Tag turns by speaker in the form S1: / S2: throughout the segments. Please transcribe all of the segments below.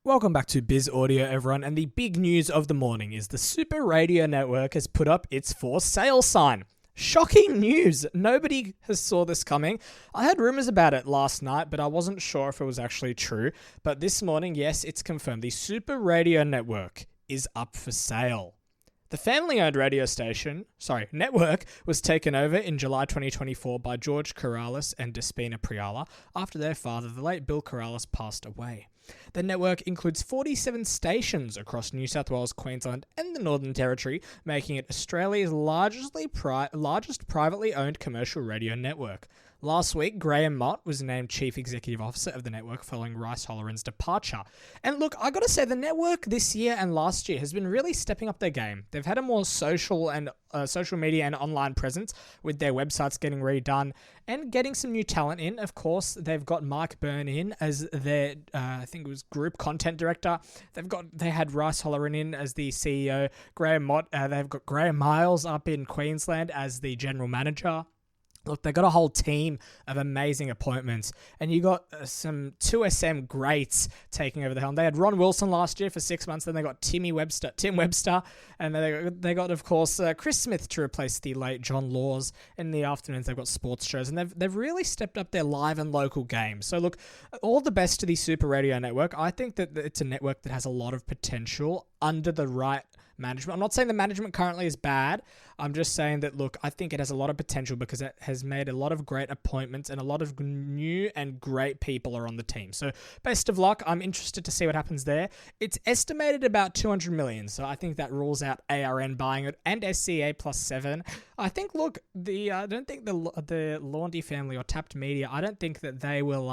S1: Welcome back to Biz Audio, everyone, and the big news of the morning is the Super Radio Network has put up its for sale sign. Shocking news! Nobody has saw this coming. I heard rumors about it last night, but I wasn't sure if it was actually true. But this morning, yes, it's confirmed. The Super Radio Network is up for sale. The family-owned network was taken over in July 2024 by George Corrales and Despina Priala after their father, the late Bill Corrales, passed away. The network includes 47 stations across New South Wales, Queensland and the Northern Territory, making it Australia's largest privately owned commercial radio network. Last week, Graham Mott was named Chief Executive Officer of the network following Rice Holleran's departure. And look, I gotta say, the network this year and last year has been really stepping up their game. They've had a more social media and online presence with their websites getting redone and getting some new talent in. Of course, they've got Mike Byrne in as their, I think it was group content director. They had Rice Holleran in as the CEO. Graham Mott, they've got Graham Miles up in Queensland as the general manager. Look, they got a whole team of amazing appointments, and you got some 2SM greats taking over the helm. They had Ron Wilson last year for 6 months, then they got Tim Webster, and they got of course, Chris Smith to replace the late John Laws. In the afternoons, they've got sports shows, and they've really stepped up their live and local games. So look, all the best to the Super Radio Network. I think that it's a network that has a lot of potential under the right management. I'm not saying the management currently is bad. I'm just saying that, look, I think it has a lot of potential because it has made a lot of great appointments and a lot of new and great people are on the team. So best of luck. I'm interested to see what happens there. It's estimated about 200 million. So I think that rules out ARN buying it and SCA plus 7. I think, look, I don't think the Laundy family or Tapped Media, I don't think that they will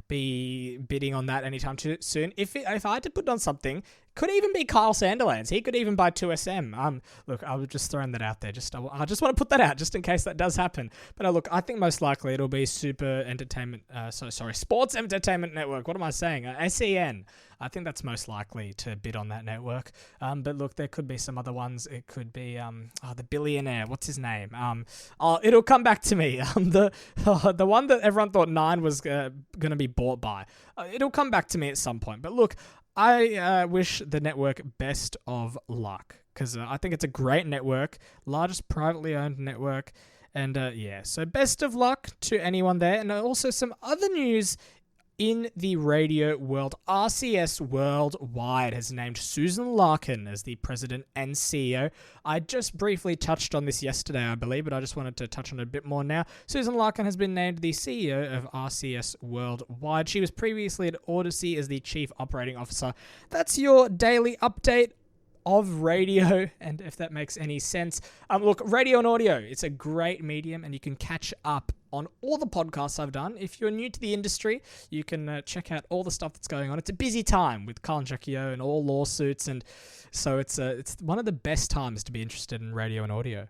S1: be bidding on that anytime too soon. If I had to put on something, could even be Kyle Sandilands. He could even buy 2SM. Look, I was just throwing that out there. I just want to put that out just in case that does happen. But look, I think most likely it'll be Sports Entertainment Network. What am I saying? SEN. I think that's most likely to bid on that network. But look, there could be some other ones. It could be the billionaire. What's his name? It'll come back to me. The one that everyone thought Nine was going to be bought by. It'll come back to me at some point. But look, I wish the network best of luck because I think it's a great network, largest privately owned network. And so best of luck to anyone there. And also some other news in the radio world. RCS Worldwide has named Susan Larkin as the president and CEO. I just briefly touched on this yesterday, I believe, but I just wanted to touch on it a bit more now. Susan Larkin has been named the CEO of RCS Worldwide. She was previously at Odyssey as the chief operating officer. That's your daily update of radio, and if that makes any sense. Look, radio and audio, it's a great medium, and you can catch up on all the podcasts I've done. If you're new to the industry, you can check out all the stuff that's going on. It's a busy time with Carl Jacquiot and all lawsuits, and so it's one of the best times to be interested in radio and audio.